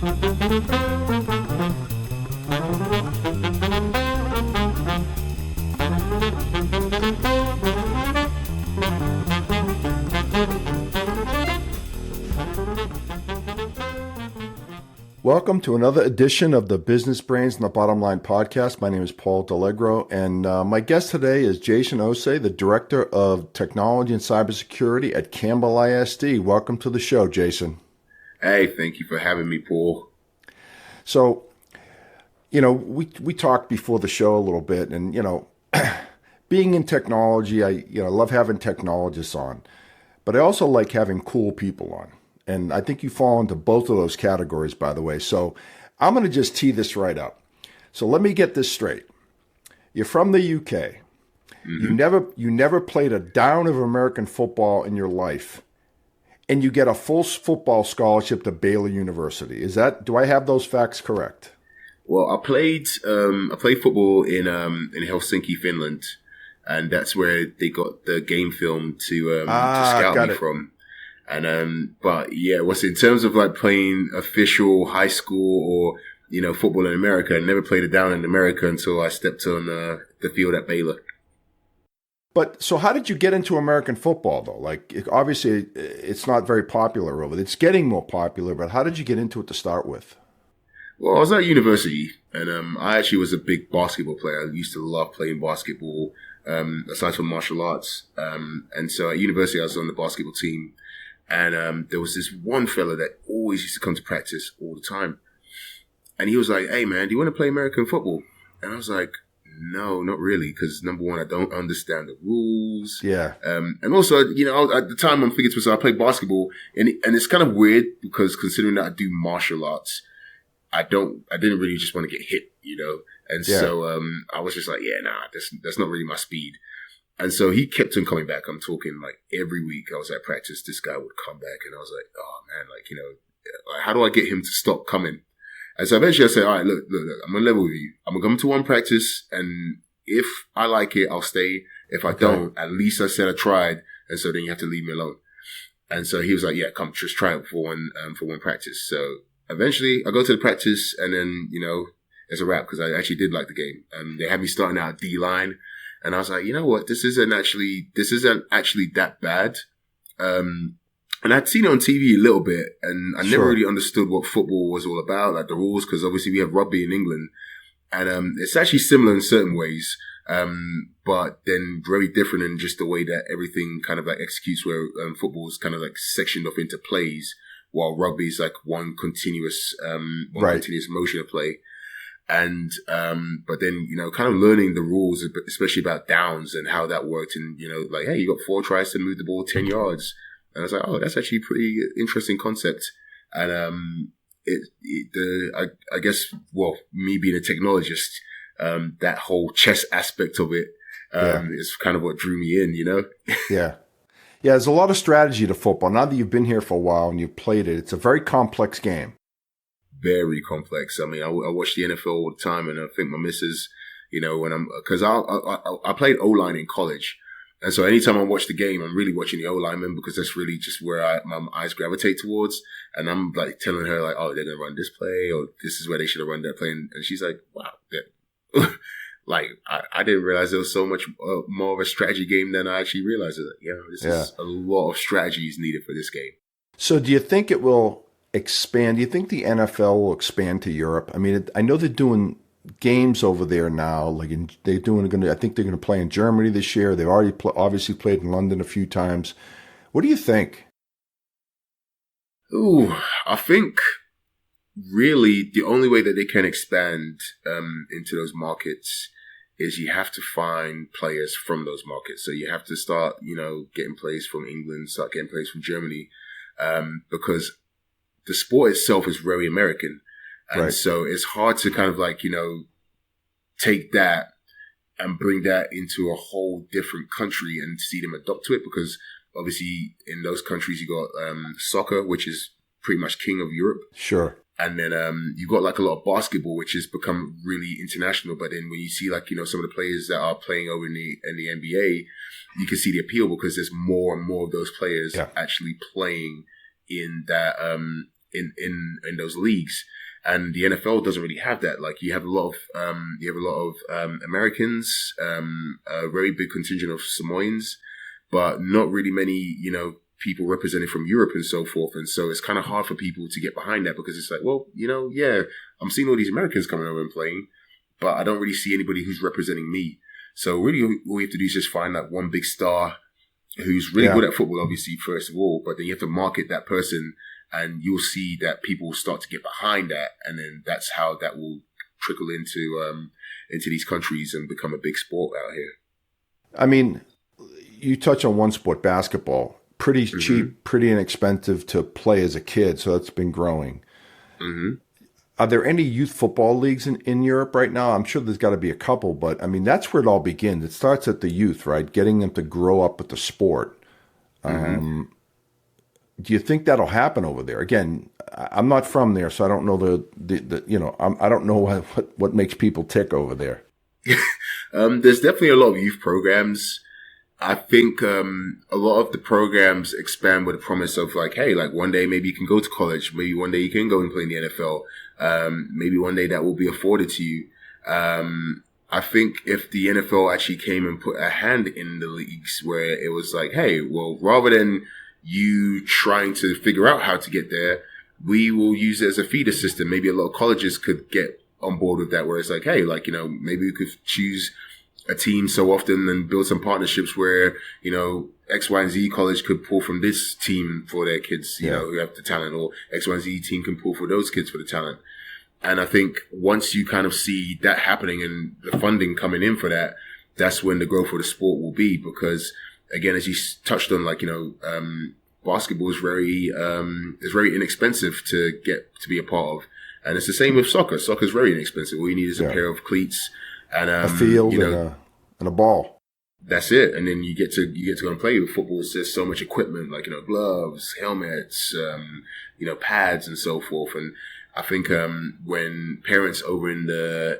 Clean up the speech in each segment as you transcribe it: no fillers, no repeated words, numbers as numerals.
Welcome to another edition of the Business Brains and the Bottom Line podcast. My name is Paul D'Allegro, and my guest today is Jason Osei, the Director of Technology and Cybersecurity at Cambel ISD. Welcome to the show, Jason. Hey, thank you for having me, Paul. So, we talked before the show a little bit, and, being in technology, I love having technologists on, but I also like having cool people on. And I think you fall into both of those categories, by the way. So I'm going to just tee this right up. So let me get this straight. You're from the UK. Mm-hmm. You never played a down of American football in your life, and you get a full football scholarship to Baylor University. Do I have those facts correct? Well, I played football in Helsinki, Finland, and that's where they got the game film to scout me from. And but yeah, what's in terms of like playing official high school or football in America, I never played it down in America until I stepped on the field at Baylor. But so how did you get into American football though? Like obviously it's not very popular over there. It's getting more popular, but how did you get into it to start with? Well, I was at university, and I actually was a big basketball player. I used to love playing basketball, aside from martial arts. And so at university, I was on the basketball team. And there was this one fella that always used to come to practice all the time. And he was like, "Hey, man, do you want to play American football?" And I was like, "No, not really, because number one, I don't understand the rules." Yeah. And also, at the time, I'm thinking to myself, I played basketball, and it's kind of weird because considering that I do martial arts, I didn't really just want to get hit, And so I was just like, "Yeah, nah, that's not really my speed." And so he kept on coming back. I'm talking like every week I was at practice, this guy would come back and I was like, oh man, how do I get him to stop coming? And so eventually I said, all right, look, I'm going to level with you. I'm going to come to one practice, and if I like it, I'll stay. If I don't, at least I said I tried. And so then you have to leave me alone. And so he was like, yeah, come, just try it for one practice. So eventually I go to the practice, and then, it's a wrap because I actually did like the game. They had me starting out D-line. And I was like, you know what? This isn't actually that bad. And I'd seen it on TV a little bit, and I never really understood what football was all about, like the rules, because obviously we have rugby in England, and it's actually similar in certain ways, but then very different in just the way that everything kind of like executes. Where football is kind of like sectioned off into plays, while rugby is like one continuous motion of play. And, but then, kind of learning the rules, especially about downs and how that worked. And, like, hey, you got 4 tries to move the ball 10 yards. And I was like, oh, that's actually a pretty interesting concept. And, I guess, well, me being a technologist, that whole chess aspect of it, is kind of what drew me in, Yeah. Yeah. There's a lot of strategy to football. Now that you've been here for a while and you've played it, it's a very complex game. Very complex. I mean, I watch the NFL all the time, and I think my missus, because I played O-line in college. And so anytime I watch the game, I'm really watching the O-lineman because that's really just where my eyes gravitate towards. And I'm like telling her like, oh, they're going to run this play, or this is where they should have run that play. And she's like, wow. Like, I didn't realize there was so much more of a strategy game than I actually realized. This is a lot of strategies needed for this game. So do you think it will expand? Do you think the NFL will expand to Europe? I mean, I know they're doing games over there now. I think they're going to play in Germany this year. They've already obviously played in London a few times. What do you think? Ooh, I think really the only way that they can expand into those markets is you have to find players from those markets. So you have to start, getting players from England, start getting players from Germany, because the sport itself is very American. And so it's hard to kind of like, take that and bring that into a whole different country and see them adopt to it, because obviously in those countries you got soccer, which is pretty much king of Europe. Sure. And then you've got like a lot of basketball, which has become really international. But then when you see like, some of the players that are playing over in the NBA, you can see the appeal because there's more and more of those players actually playing in that in those leagues. And the NFL doesn't really have that. Like you have a lot of Americans, a very big contingent of Samoans, but not really many, people represented from Europe and so forth. And so it's kind of hard for people to get behind that because it's like, well, yeah, I'm seeing all these Americans coming over and playing, but I don't really see anybody who's representing me. So really all we have to do is just find that one big star who's really good at football, obviously, first of all, but then you have to market that person and you'll see that people will start to get behind that. And then that's how that will trickle into these countries and become a big sport out here. I mean, you touch on one sport, basketball. Pretty cheap, pretty inexpensive to play as a kid, so that's been growing. Mm-hmm. Are there any youth football leagues in Europe right now? I'm sure there's got to be a couple, but I mean, that's where it all begins. It starts at the youth, right? Getting them to grow up with the sport. Mm-hmm. Do you think that'll happen over there? Again, I'm not from there, so I don't know I don't know what makes people tick over there. There's definitely a lot of youth programs. I think a lot of the programs expand with the promise of like, hey, like one day maybe you can go to college. Maybe one day you can go and play in the NFL. Maybe one day that will be afforded to you. I think if the NFL actually came and put a hand in the leagues where it was like, hey, well, rather than you trying to figure out how to get there, we will use it as a feeder system. Maybe a lot of colleges could get on board with that where it's like, hey, like, maybe we could choose a team so often and build some partnerships where, X, Y, and Z college could pull from this team for their kids, who have the talent, or X, Y, and Z team can pull for those kids for the talent. And I think once you kind of see that happening and the funding coming in for that, that's when the growth of the sport will be. Because again, as you touched on, like, basketball is very inexpensive to get to be a part of. And it's the same with soccer. Soccer is very inexpensive. All you need is a pair of cleats and a field and a ball. That's it. And then you get to go and play with football. It's just so much equipment, like, gloves, helmets, pads and so forth. And I think when parents over in the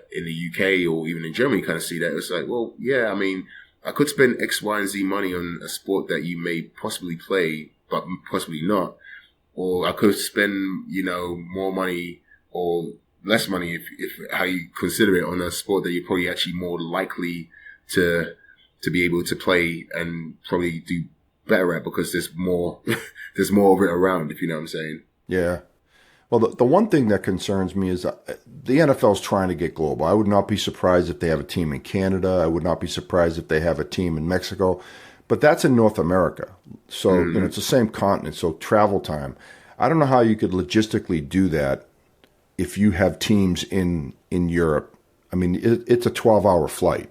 UK or even in Germany kind of see that, it's like, well, yeah, I mean, I could spend X, Y, and Z money on a sport that you may possibly play, but possibly not. Or I could spend, more money or less money if how you consider it on a sport that you're probably actually more likely to be able to play and probably do better at because there's more of it around, if you know what I'm saying. Yeah. Well, the one thing that concerns me is the NFL's trying to get global. I would not be surprised if they have a team in Canada. I would not be surprised if they have a team in Mexico. But that's in North America. So, it's the same continent. So travel time. I don't know how you could logistically do that if you have teams in Europe. I mean, it's a 12-hour flight.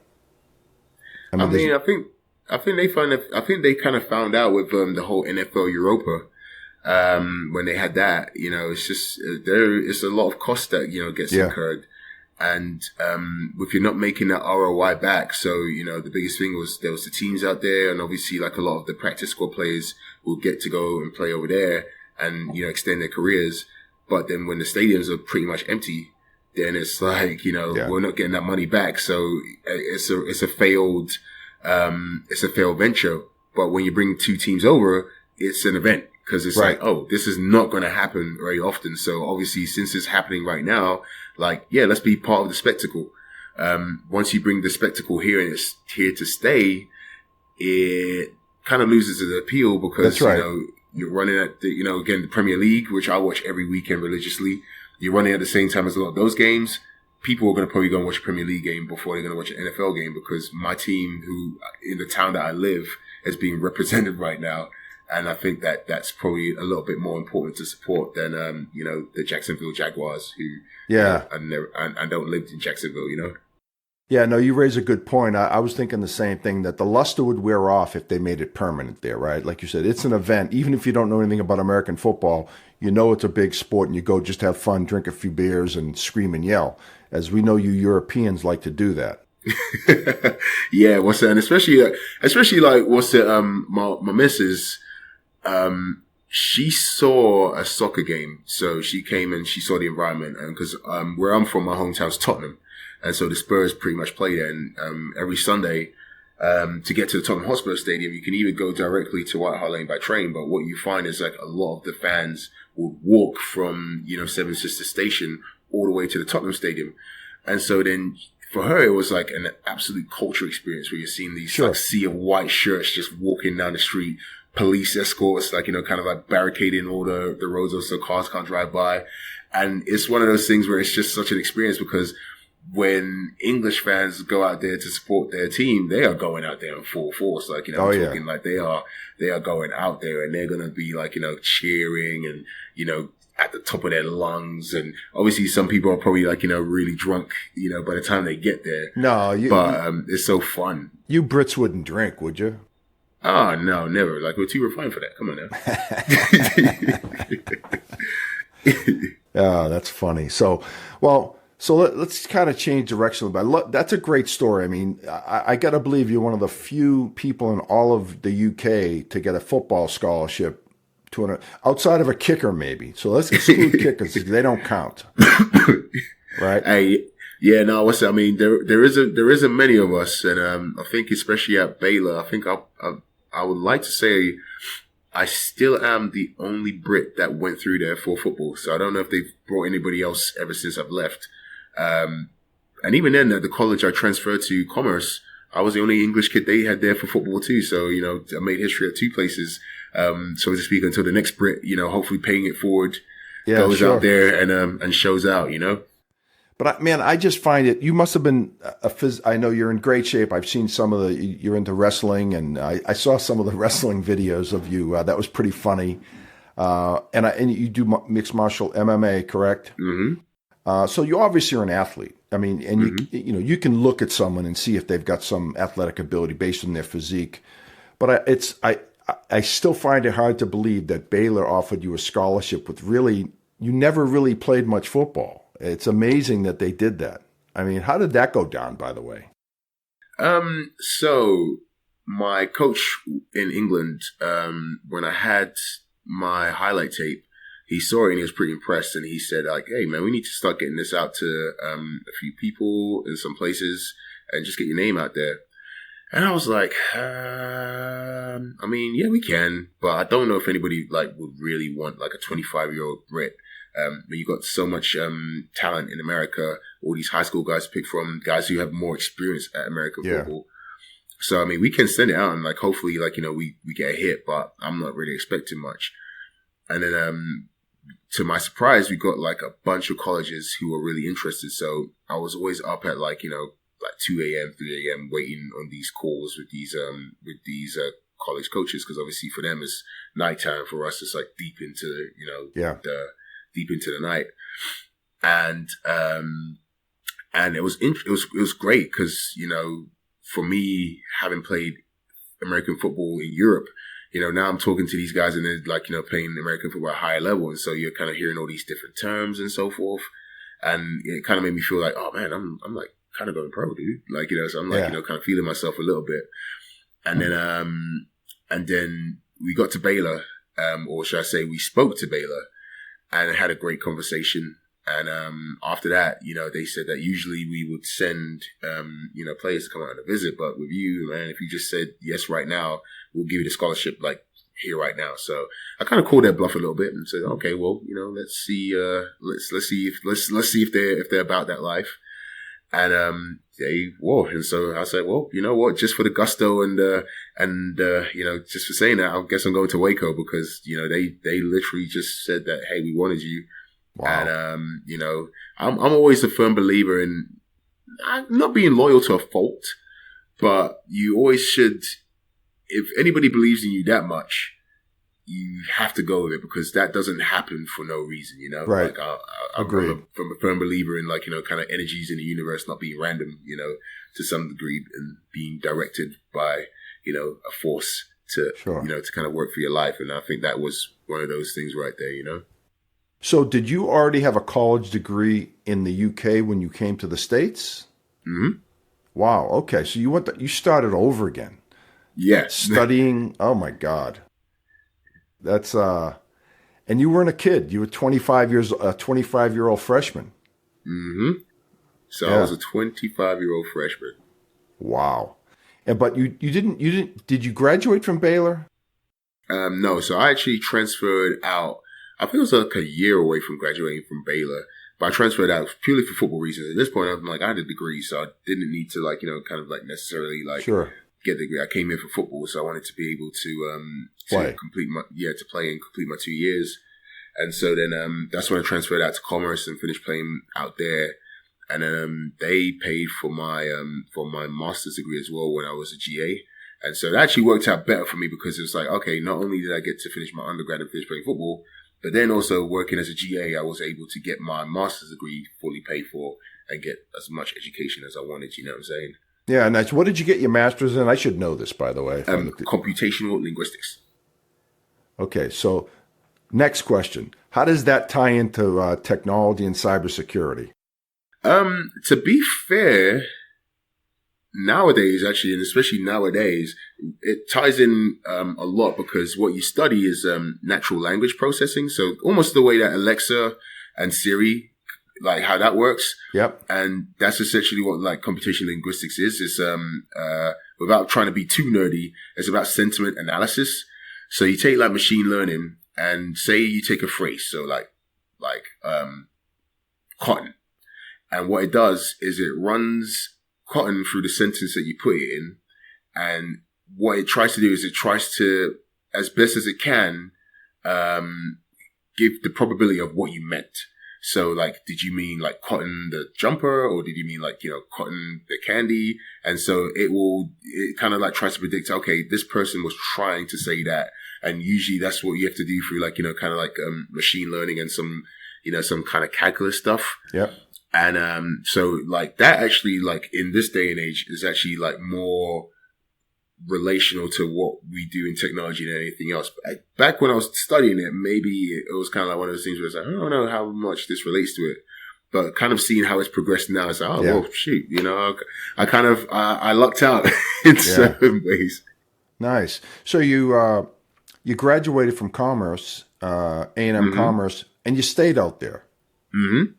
I think they kind of found out with the whole NFL Europa when they had that. It's just it's a lot of cost that gets incurred, and if you're not making that ROI back, so the biggest thing was there was the teams out there, and obviously like a lot of the practice squad players will get to go and play over there and extend their careers. But then when the stadiums are pretty much empty, then it's like, we're not getting that money back. So it's a failed venture. But when you bring two teams over, it's an event because it's like, oh, this is not going to happen very often. So obviously, since it's happening right now, like, yeah, let's be part of the spectacle. Once you bring the spectacle here and it's here to stay, it kind of loses its appeal because, you're running at again, the Premier League, which I watch every weekend religiously. You're running at the same time as a lot of those games. People are going to probably go and watch a Premier League game before they're going to watch an NFL game because my team, who in the town that I live, is being represented right now. And I think that that's probably a little bit more important to support than, the Jacksonville Jaguars, who, I don't live in Jacksonville, Yeah, no, you raise a good point. I was thinking the same thing, that the luster would wear off if they made it permanent there, right? Like you said, it's an event. Even if you don't know anything about American football, it's a big sport and you go just have fun, drink a few beers and scream and yell. As we know, you Europeans like to do that. Yeah, what's that? And especially like, what's it? My missus, she saw a soccer game. So she came and she saw the environment. And because where I'm from, my hometown's Tottenham. And so the Spurs pretty much play there. And every Sunday, to get to the Tottenham Hotspur Stadium, you can either go directly to White Hart Lane by train. But what you find is like a lot of the fans would walk from, Seven Sisters Station all the way to the Tottenham Stadium. And so then for her, it was like an absolute culture experience where you're seeing these like sea of white shirts just walking down the street, police escorts, like, kind of like barricading all the roads so cars can't drive by. And it's one of those things where it's just such an experience because when English fans go out there to support their team, they are going out there in full force. Like, talking like they are going out there and they're going to be like, cheering and, at the top of their lungs. And obviously some people are probably like, really drunk, by the time they get there. No, but it's so fun. You Brits wouldn't drink, would you? Oh, no, never. Like, we're too refined for that. Come on now. Yeah, that's funny. So let's kind of change direction a little bit. That's a great story. I mean, I got to believe you're one of the few people in all of the UK to get a football scholarship outside of a kicker, maybe. So let's exclude kickers because they don't count, right? Yeah, no, I mean, there isn't many of us, and I think especially at Baylor, I think I would like to say I still am the only Brit that went through there for football. So I don't know if they've brought anybody else ever since I've left. And even then, at the college I transferred to, Commerce, I was the only English kid they had there for football too. So, I made history at two places, so to speak, until the next Brit, hopefully paying it forward, goes out there and shows out, But I just find it, you must have been I know you're in great shape. I've seen you're into wrestling, and I saw some of the wrestling videos of you. That was pretty funny. And you do mixed martial MMA, correct? Mm-hmm. So you obviously are an athlete. I mean, and you can look at someone and see if they've got some athletic ability based on their physique. But I still find it hard to believe that Baylor offered you a scholarship with you never really played much football. It's amazing that they did that. I mean, how did that go down, by the way? So my coach in England, when I had my highlight tape, he saw it and he was pretty impressed. And he said, like, hey, man, we need to start getting this out to a few people in some places and just get your name out there. And I was like, I mean, yeah, we can. But I don't know if anybody like would really want like a 25-year-old Brit. But you got so much talent in America, all these high school guys to pick from, guys who have more experience at American football. So, I mean, we can send it out and, like, hopefully, like, we get a hit, but I'm not really expecting much. And then, to my surprise, we got, like, a bunch of colleges who were really interested. So I was always up at, like, like 2 a.m., 3 a.m., waiting on these calls with these college coaches, because obviously for them it's nighttime. For us, it's, like, deep into, deep into the night. And it was great because, for me, having played American football in Europe, now I'm talking to these guys and they're like, playing American football at a higher level. And so you're kind of hearing all these different terms and so forth. And it kind of made me feel like, oh man, I'm like kind of going pro, dude. Like, so I'm like, kind of feeling myself a little bit. And then we got to Baylor, or should I say we spoke to Baylor, and had a great conversation. And after that, they said that usually we would send, players to come out on a visit. But with you, man, if you just said yes right now, we'll give you the scholarship like here right now. So I kind of called that bluff a little bit and said, okay, well, let's see, let's see if they're about that life. And they were. And so I said, well, you know what, just for the gusto and just for saying that, I guess I'm going to Waco because, they literally just said that, hey, we wanted you. Wow. And, I'm always a firm believer in not being loyal to a fault, but you always should, if anybody believes in you that much, you have to go with it because that doesn't happen for no reason, Right. Like I'm from a firm believer in like, kind of energies in the universe not being random, to some degree and being directed by, a force to, to kind of work for your life. And I think that was one of those things right there, So did you already have a college degree in the UK when you came to the States? Mm-hmm. Wow. Okay. So you started over again. Yes. Studying. Oh my God. That's, and you weren't a kid. You were 25-year-old freshman. Mm-hmm. So I was a 25-year-old freshman. Wow. But you did you graduate from Baylor? No. So I actually transferred out. I think it was like a year away from graduating from Baylor. But I transferred out purely for football reasons. At this point, I'm like, I had a degree, so I didn't need to like, kind of like necessarily like Sure. get the degree. I came here for football, so I wanted to be able to play and complete my 2 years. And so then that's when I transferred out to commerce and finished playing out there. And then they paid for my master's degree as well when I was a GA. And so that actually worked out better for me because it was like, okay, not only did I get to finish my undergrad and finish playing football, but then also working as a GA, I was able to get my master's degree fully paid for and get as much education as I wanted. You know what I'm saying? Yeah, nice. What did you get your master's in? I should know this, by the way. Computational linguistics. Okay, so next question. How does that tie into technology and cybersecurity? To be fair, nowadays, actually, and especially nowadays, it ties in a lot because what you study is natural language processing. So almost the way that Alexa and Siri, like how that works. Yep. And that's essentially what like computational linguistics is. It's without trying to be too nerdy, it's about sentiment analysis. So you take like machine learning and say you take a phrase, so like cotton. And what it does is it runs cotton through the sentence that you put it in. And what it tries to do is it tries to, as best as it can, give the probability of what you meant. So like, did you mean like cotton the jumper, or did you mean like, cotton the candy? And so it kind of like tries to predict, okay, this person was trying to say that. And usually that's what you have to do through like, kind of like machine learning and some kind of calculus stuff. Yep. And so like that actually like in this day and age is actually like more relational to what we do in technology than anything else. But back when I was studying it, maybe it was kind of like one of those things where it's like, I don't know how much this relates to it. But kind of seeing how it's progressed now, it's like, oh, well, shoot, I kind of, I lucked out in certain ways. Nice. So you graduated from commerce, A&M Commerce, and you stayed out there. Mm-hmm.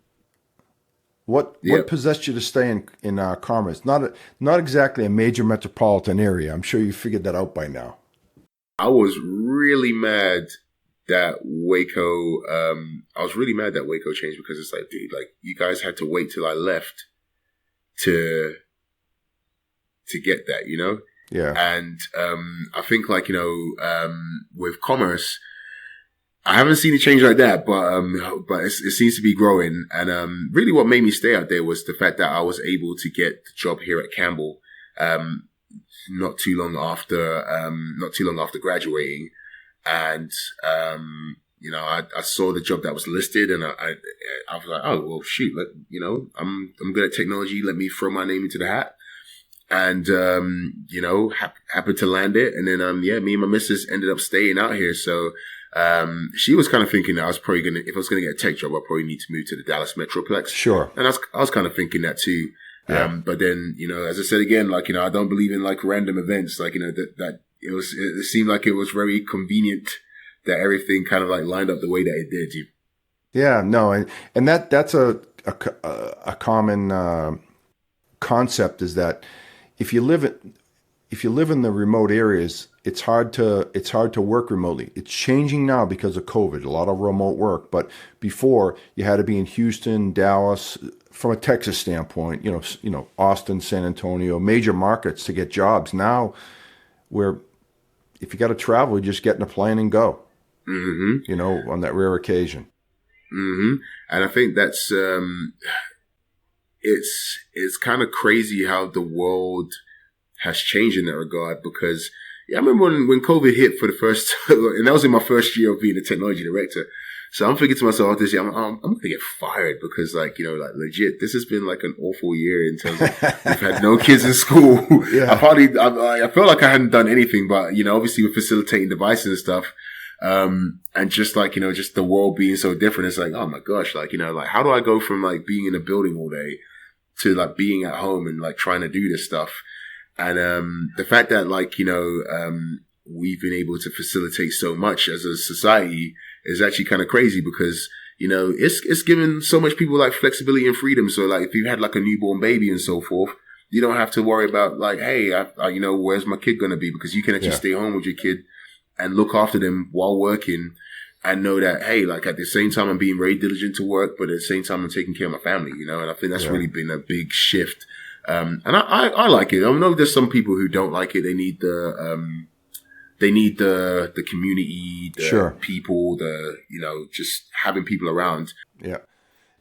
What possessed you to stay in commerce? Not exactly a major metropolitan area. I'm sure you figured that out by now. I was really mad that Waco. Changed because it's like, dude, like you guys had to wait till I left to get that, Yeah. And I think like with commerce, I haven't seen it change like that, but it seems to be growing. And really, what made me stay out there was the fact that I was able to get the job here at Cambel not too long after graduating, and I saw the job that was listed, and I was like, oh well, shoot, I'm good at technology. Let me throw my name into the hat. And, happened to land it. And then, me and my missus ended up staying out here. So, she was kind of thinking that I was probably if I was going to get a tech job, I probably need to move to the Dallas Metroplex. Sure. And I was kind of thinking that too. Yeah. But then, as I said again, like, I don't believe in like random events. Like, that it seemed like it was very convenient that everything kind of like lined up the way that it did. Yeah, no. And that's a common, concept is that if you live in the remote areas, it's hard to work remotely. It's changing now because of COVID, a lot of remote work. But before, you had to be in Houston, Dallas, from a Texas standpoint, Austin, San Antonio, major markets to get jobs. Now, where if you got to travel, you just get in a plane and go. Mm-hmm. On that rare occasion. Mm-hmm. And I think that's it's kind of crazy how the world has changed in that regard, because I remember when COVID hit for the first time, and that was in my first year of being a technology director. So I'm thinking to myself this year, I'm going to get fired because legit, this has been like an awful year in terms of we've had no kids in school. Yeah. I felt like I hadn't done anything, but obviously with facilitating devices and stuff. And just just the world being so different, it's like, oh my gosh, how do I go from like being in a building all day to like being at home and like trying to do this stuff? And, the fact that we've been able to facilitate so much as a society is actually kind of crazy because, it's given so much people like flexibility and freedom. So like if you had like a newborn baby and so forth, you don't have to worry about like, hey, where's my kid going to be? Because you can actually stay home with your kid and look after them while working. and know that, hey, like at the same time, I'm being very diligent to work, but at the same time, I'm taking care of my family, you know, and I think that's really been a big shift. And I like it. I know there's some people who don't like it. They need the community, the people, just having people around. Yeah.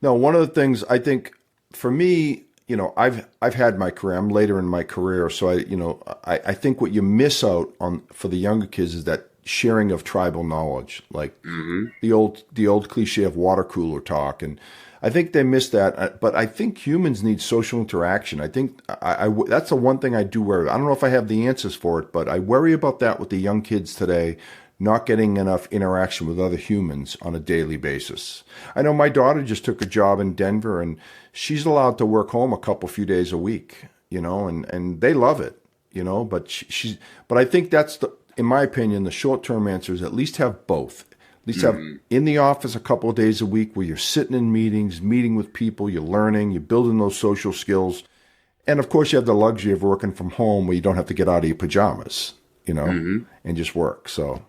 No, one of the things I think for me, you know, I've had my career. I'm later in my career, so I think what you miss out on for the younger kids is that sharing of tribal knowledge, like the old cliche of water cooler talk, and I think they miss that. But I think humans need social interaction. I think that's the one thing I do worry. I don't know if I have the answers for it, but I worry about that with the young kids today, not getting enough interaction with other humans on a daily basis. I know my daughter just took a job in Denver, and she's allowed to work home a few days a week, you know, and they love it, you know, but but I think that's in my opinion, the short-term answer is at least have both. At least have in the office a couple of days a week where you're sitting in meetings, meeting with people, you're learning, you're building those social skills. And of course, you have the luxury of working from home where you don't have to get out of your pajamas, you know, and just work. So.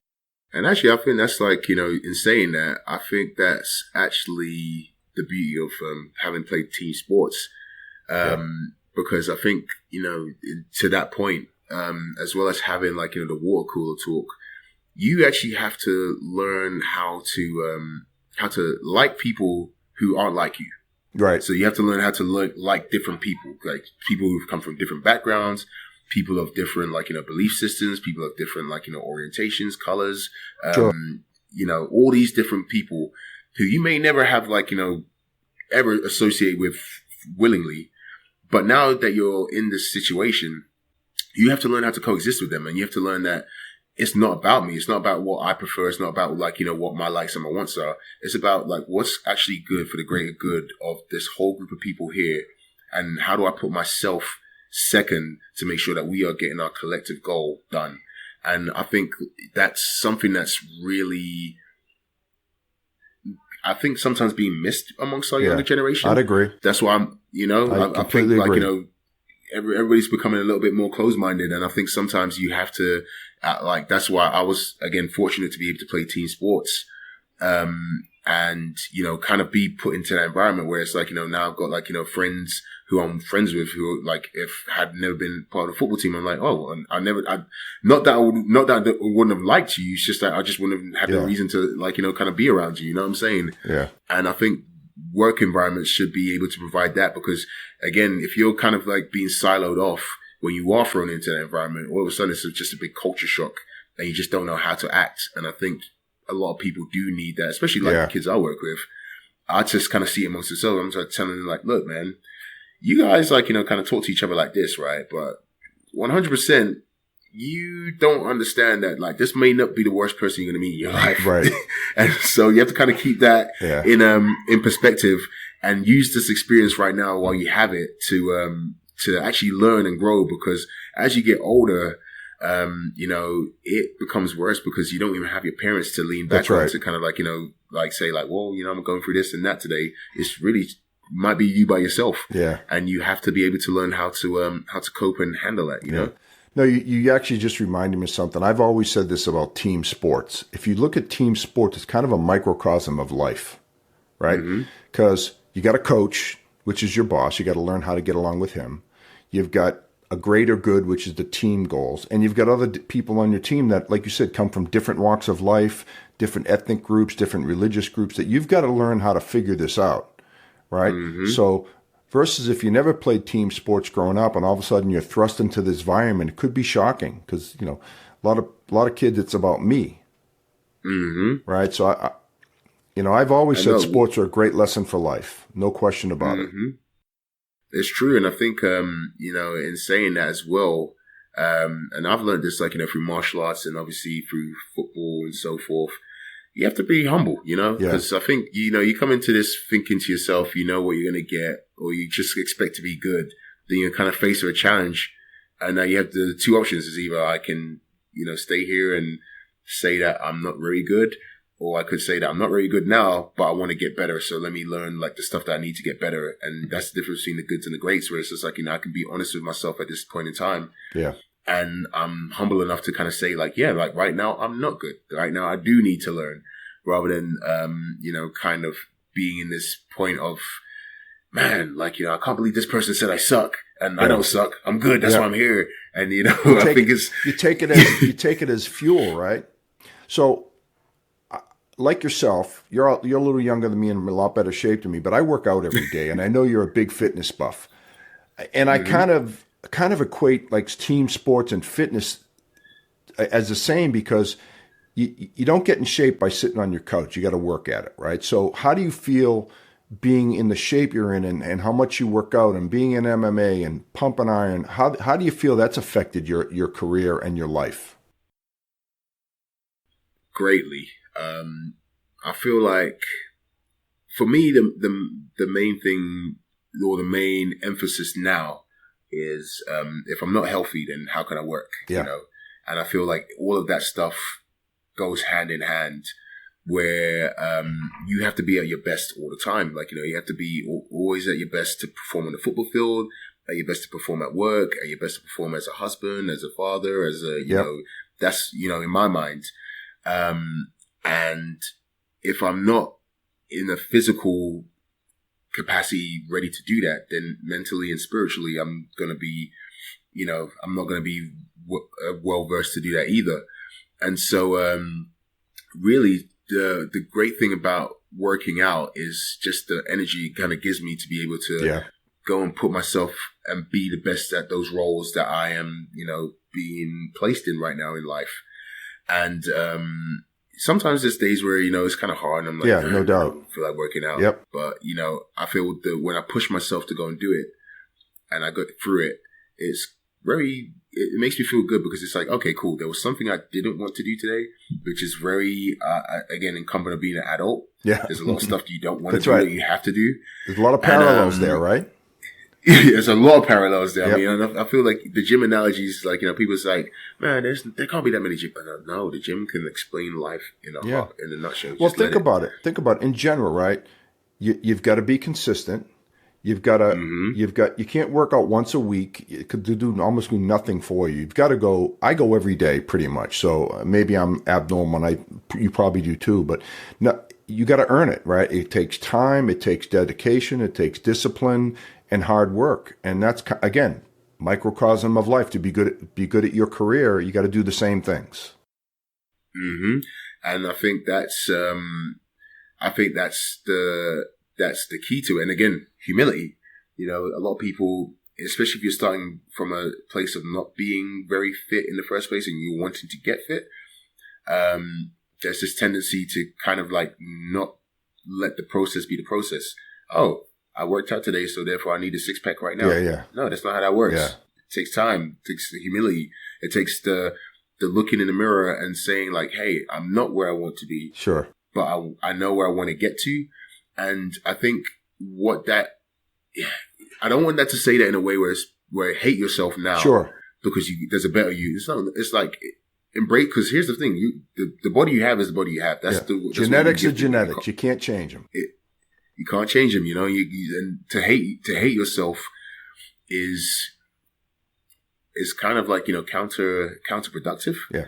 And actually, I think that's like, you know, in saying that, I think that's actually the beauty of having played team sports. Because I think, you know, to that point, as well as having like, you know, the water cooler talk, you actually have to learn how to like people who aren't like you. Right. So you have to learn how to like different people, like people who've come from different backgrounds, people of different, like, you know, belief systems, people of different, like, you know, orientations, colors, you know, all these different people who you may never have, like, you know, ever associate with willingly. But now that you're in this situation, you have to learn how to coexist with them. And you have to learn that it's not about me. It's not about what I prefer. It's not about, like, you know, what my likes and my wants are. It's about, like, what's actually good for the greater good of this whole group of people here. And how do I put myself second to make sure that we are getting our collective goal done? And I think that's something that's really, I think sometimes being missed amongst our younger generation. I'd agree. That's why I'm, you know, I think, like, agree. You know, everybody's becoming a little bit more closed-minded. And I think sometimes you have to, like, that's why I was, again, fortunate to be able to play team sports. And, you know, kind of be put into that environment where it's like, you know, now I've got, like, you know, friends who I'm friends with who, like, if had never been part of the football team, I'm like, oh, not that I wouldn't have liked you. It's just that I just wouldn't have had the reason to, like, you know, kind of be around you. You know what I'm saying? Yeah. And I think work environments should be able to provide that, because, again, if you're kind of like being siloed off when you are thrown into that environment, all of a sudden it's just a big culture shock and you just don't know how to act. And I think a lot of people do need that, especially like the kids I work with. I just kind of see it amongst themselves. I'm just telling them, like, look, man, you guys, like, you know, kind of talk to each other like this, right? But 100%, you don't understand that, like, this may not be the worst person you're going to meet in your life. Right. And so you have to kind of keep that in perspective and use this experience right now while you have it to actually learn and grow, because as you get older, you know, it becomes worse because you don't even have your parents to lean back on to kind of, like, you know, like say, like, well, you know, I'm going through this and that today. It's really might be you by yourself. Yeah. And you have to be able to learn how to cope and handle that, you know? No, you actually just reminded me of something. I've always said this about team sports. If you look at team sports, it's kind of a microcosm of life, right? Because you got a coach, which is your boss. You got to learn how to get along with him. You've got a greater good, which is the team goals. And you've got other people on your team that, like you said, come from different walks of life, different ethnic groups, different religious groups, that you've got to learn how to figure this out, right? So versus if you never played team sports growing up and all of a sudden you're thrust into this environment, it could be shocking because, you know, a lot of kids, it's about me, right? So, I've always said sports are a great lesson for life. No question about it. It's true. And I think, you know, in saying that as well, and I've learned this, like, you know, through martial arts and obviously through football and so forth, you have to be humble, you know, because I think, you know, you come into this thinking to yourself, you know what you're going to get, or you just expect to be good. Then you kind of face a challenge. And now you have the two options is either I can, you know, stay here and say that I'm not very good, or I could say that I'm not very good now, but I want to get better. So let me learn, like, the stuff that I need to get better. And that's the difference between the goods and the greats, where it's just like, you know, I can be honest with myself at this point in time. Yeah. And I'm humble enough to kind of say, like, yeah, like right now I'm not good. Right now I do need to learn. rather than, kind of being in this point of, man, like, I can't believe this person said I suck and I don't suck. I'm good. That's why I'm here. And, I think you take it as fuel, right? So like yourself, you're a little younger than me and in a lot better shape than me, but I work out every day and I know you're a big fitness buff. And I kind of equate like team sports and fitness as the same, because you don't get in shape by sitting on your couch. You got to work at it, right? So how do you feel being in the shape you're in and how much you work out and being in MMA and pumping iron? How do you feel that's affected your career and your life? Greatly. I feel like for me, the main thing or the main emphasis now is, if I'm not healthy, then how can I work? Yeah. And I feel like all of that stuff goes hand in hand, where you have to be at your best all the time. Like, you have to be always at your best to perform on the football field, at your best to perform at work, at your best to perform as a husband, as a father, as a, that's, in my mind. And if I'm not in a physical capacity ready to do that, then mentally and spiritually, I'm going to be, I'm not going to be well versed to do that either. And so, really, the great thing about working out is just the energy it kind of gives me to be able to go and put myself and be the best at those roles that I am, being placed in right now in life. And sometimes there's days where, it's kind of hard and I'm like, no doubt, I feel like working out. Yep. But, I feel when I push myself to go and do it and I go through it, it makes me feel good, because it's like, okay, cool. There was something I didn't want to do today, which is very, again, incumbent of being an adult. Yeah. There's a lot of stuff you don't want to do that you have to do. There's a lot of parallels there, right? There's a lot of parallels there. Yep. I mean, I feel like the gym analogies, like, people's like, man, there can't be that many gym. No, the gym can explain life in a nutshell. Well, think about it. Think about it in general, right? You've got to be consistent. You've got to, you can't work out once a week. It could almost do nothing for you. You've got to go. I go every day pretty much. So maybe I'm abnormal and you probably do too, but no, you got to earn it, right? It takes time. It takes dedication. It takes discipline and hard work. And that's, again, microcosm of life. To be good at your career, you got to do the same things. Mm-hmm. And I think that's the key to it. And again, humility. A lot of people, especially if you're starting from a place of not being very fit in the first place and you're wanting to get fit, there's this tendency to kind of like not let the process be the process. Oh, I worked out today, so therefore I need a six-pack right now. Yeah. No, that's not how that works. Yeah. It takes time. It takes humility. It takes the looking in the mirror and saying like, hey, I'm not where I want to be. Sure. But I know where I want to get to. And I think I don't want that to say that in a way where hate yourself now. Sure. Because there's a better you. It's like embrace, because here's the thing. The body you have is the body you have. That's genetics are genetics. You can't change them. You can't change them, and to hate yourself is kind of like, counterproductive. Yeah.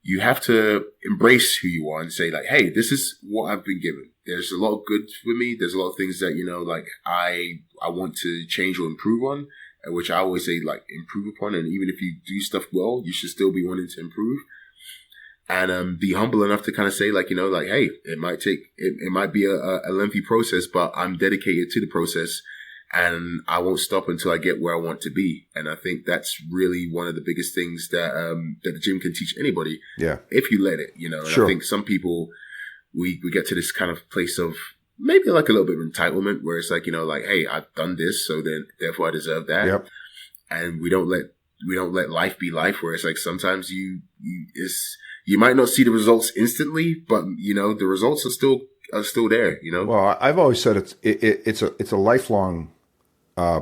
You have to embrace who you are and say like, hey, this is what I've been given. There's a lot of good for me. There's a lot of things that, like I want to change or improve on, which I always say like improve upon. And even if you do stuff well, you should still be wanting to improve. And be humble enough to kind of say like, hey, it might be a lengthy process, but I'm dedicated to the process and I won't stop until I get where I want to be. And I think that's really one of the biggest things that the gym can teach anybody. Yeah. If you let it, And Sure. I think some people, we get to this kind of place of maybe like a little bit of entitlement where it's like, like, hey, I've done this, so then therefore I deserve that. Yep. And we don't let life be life, where it's like sometimes you might not see the results instantly, but the results are still there. Well, I've always said it's a lifelong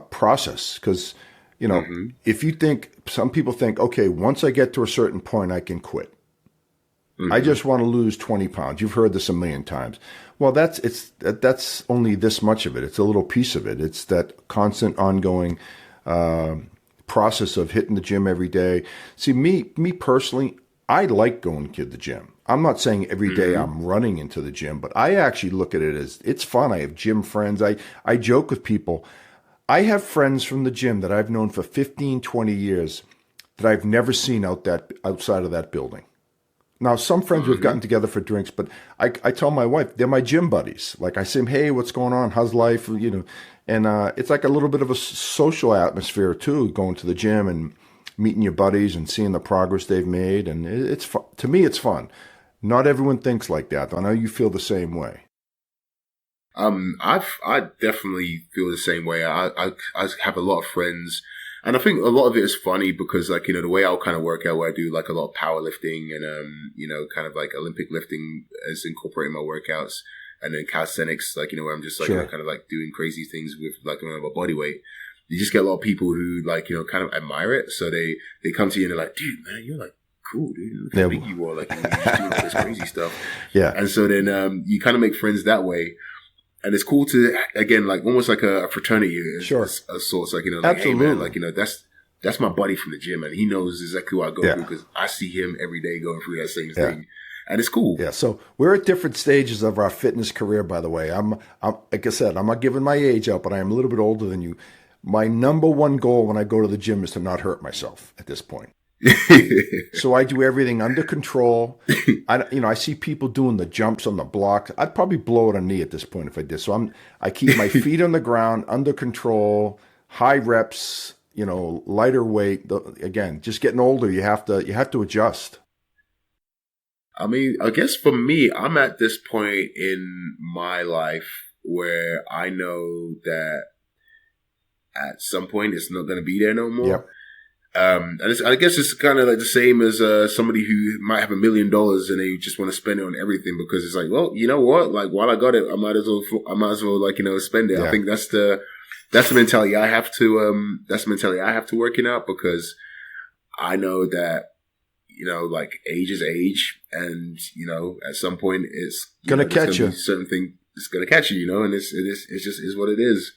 process, because if you think, some people think, okay, once I get to a certain point, I can quit. Mm-hmm. I just want to lose 20 pounds. You've heard this a million times. Well, that's only this much of it. It's a little piece of it. It's that constant, ongoing process of hitting the gym every day. See, me personally, I like going to the gym. I'm not saying every day I'm running into the gym, but I actually look at it as it's fun. I have gym friends. I joke with people. I have friends from the gym that I've known for 15, 20 years that I've never seen outside of that building. Now, some friends we've gotten together for drinks, but I tell my wife, they're my gym buddies. Like I say, hey, what's going on? How's life? You know, and it's like a little bit of a social atmosphere too, going to the gym and meeting your buddies and seeing the progress they've made. And it's fun. To me, it's fun. Not everyone thinks like that. I know you feel the same way. I definitely feel the same way. I have a lot of friends, and I think a lot of it is funny because, like, you know, the way I'll kind of work out, where I do like a lot of powerlifting and you know, kind of like Olympic lifting is incorporating my workouts, and then calisthenics, like, you know, where I'm just like, you know, kind of like doing crazy things with like a body weight. You just get a lot of people who, like, you know, kind of admire it, so they come to you and they're like, dude, man, you're like cool, dude. Look how big you are, like, you know, you're just doing all this crazy stuff. Yeah, and so then you kind of make friends that way. And it's cool to, again, like almost like a fraternity. Sure. A source, like, you know, like, absolutely. Hey, man, like, you know, that's my buddy from the gym, and he knows exactly what I go through because I see him every day going through that same thing. And it's cool. Yeah. So we're at different stages of our fitness career, by the way. I'm like I said, I'm not giving my age out, but I am a little bit older than you. My number one goal when I go to the gym is to not hurt myself at this point. So I do everything under control. I see people doing the jumps on the blocks. I'd probably blow out a knee at this point if I did. So I keep my feet on the ground, under control, high reps, you know, lighter weight. Again, just getting older, you have to adjust. I mean, I guess for me, I'm at this point in my life where I know that at some point it's not going to be there no more. Yep. And I guess it's kind of like the same as somebody who might have $1 million and they just want to spend it on everything because it's like, well, you know what? Like, while I got it, I might as well, like, you know, spend it. Yeah. I think that's the mentality I have to work in out because I know that, you know, like, age is age, and, you know, at some point it's gonna catch you. Certain thing it's gonna catch you, you know, and it's just what it is.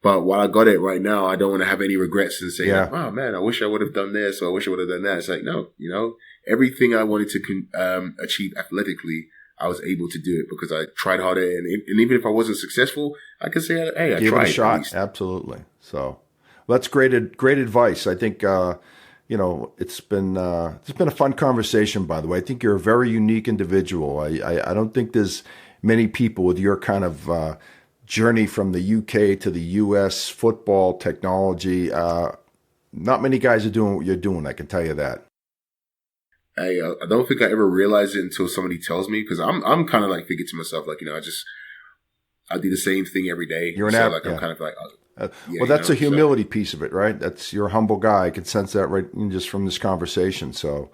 But while I got it right now, I don't want to have any regrets and say, like, oh, man, I wish I would have done this, or I wish I would have done that. It's like, no, you know, everything I wanted to achieve athletically, I was able to do it because I tried harder. And even if I wasn't successful, I could say, hey, I Give tried. It a shot. Absolutely. So that's great advice. I think, you know, it's been a fun conversation, by the way. I think you're a very unique individual. I don't think there's many people with your kind of journey from the UK to the US, football, technology. Not many guys are doing what you're doing, I can tell you that. I don't think I ever realized it until somebody tells me, because I'm kind of like thinking to myself, like, you know, I do the same thing every day. You're I'm kind of like, well, that's a humility piece of it, right? You're a humble guy. I can sense that right just from this conversation. So,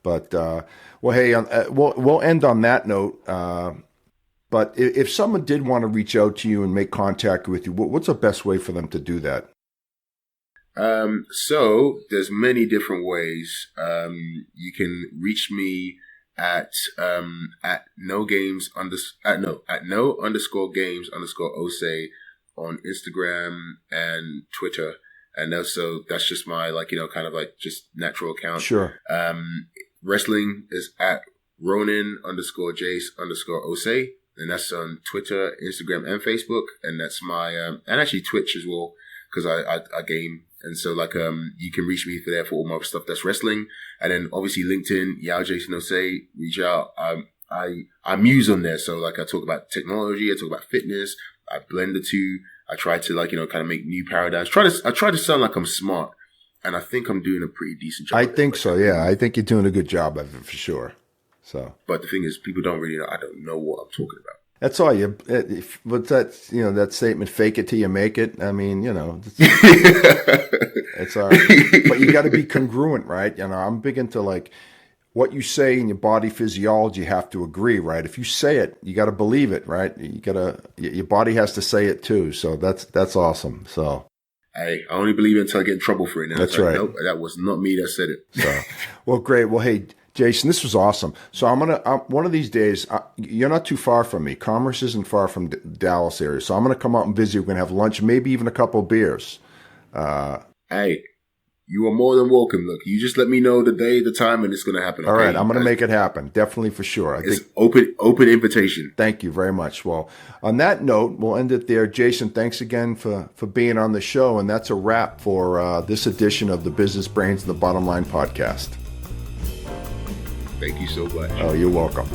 but well, hey, we'll end on that note. But if someone did want to reach out to you and make contact with you, what's the best way for them to do that? So there's many different ways. You can reach me at no_games_Osei on Instagram and Twitter. And also that's just my, like, you know, kind of like just natural account. Sure. Wrestling is at Ronin_Jace_Osei. And that's on Twitter, Instagram, and Facebook. And that's my, and actually Twitch as well, because I game. And so, like, you can reach me for all my stuff that's wrestling. And then obviously LinkedIn, Jason Osei, reach out. I muse on there. So, like, I talk about technology, I talk about fitness, I blend the two. I try to, like, you know, kind of make new paradigms. I try to sound like I'm smart. And I think I'm doing a pretty decent job. I think so, yeah. I think you're doing a good job of it for sure. So, but the thing is, people don't really know. I don't know what I'm talking about. That's all you. What's that? You know, that statement, "Fake it till you make it." I mean, you know, it's all right. But you got to be congruent, right? You know, I'm big into, like, what you say in your body physiology have to agree, right? If you say it, you got to believe it, right? Your body has to say it too. So that's awesome. So. Hey, I only believe it until I get in trouble for it. Now that's right. Nope, that was not me that said it. So, well, great. Well, hey, Jason, this was awesome. So one of these days, you're not too far from me. Commerce isn't far from Dallas area. So I'm going to come out and visit you. We're going to have lunch, maybe even a couple of beers. Hey, you are more than welcome. Look, you just let me know the day, the time, and it's going to happen. All right, I'm going to make it happen. Definitely, for sure. It's open invitation. Thank you very much. Well, on that note, we'll end it there. Jason, thanks again for being on the show, and that's a wrap for this edition of the Business Brains and the Bottom Line podcast. Thank you so much. Oh, you're welcome.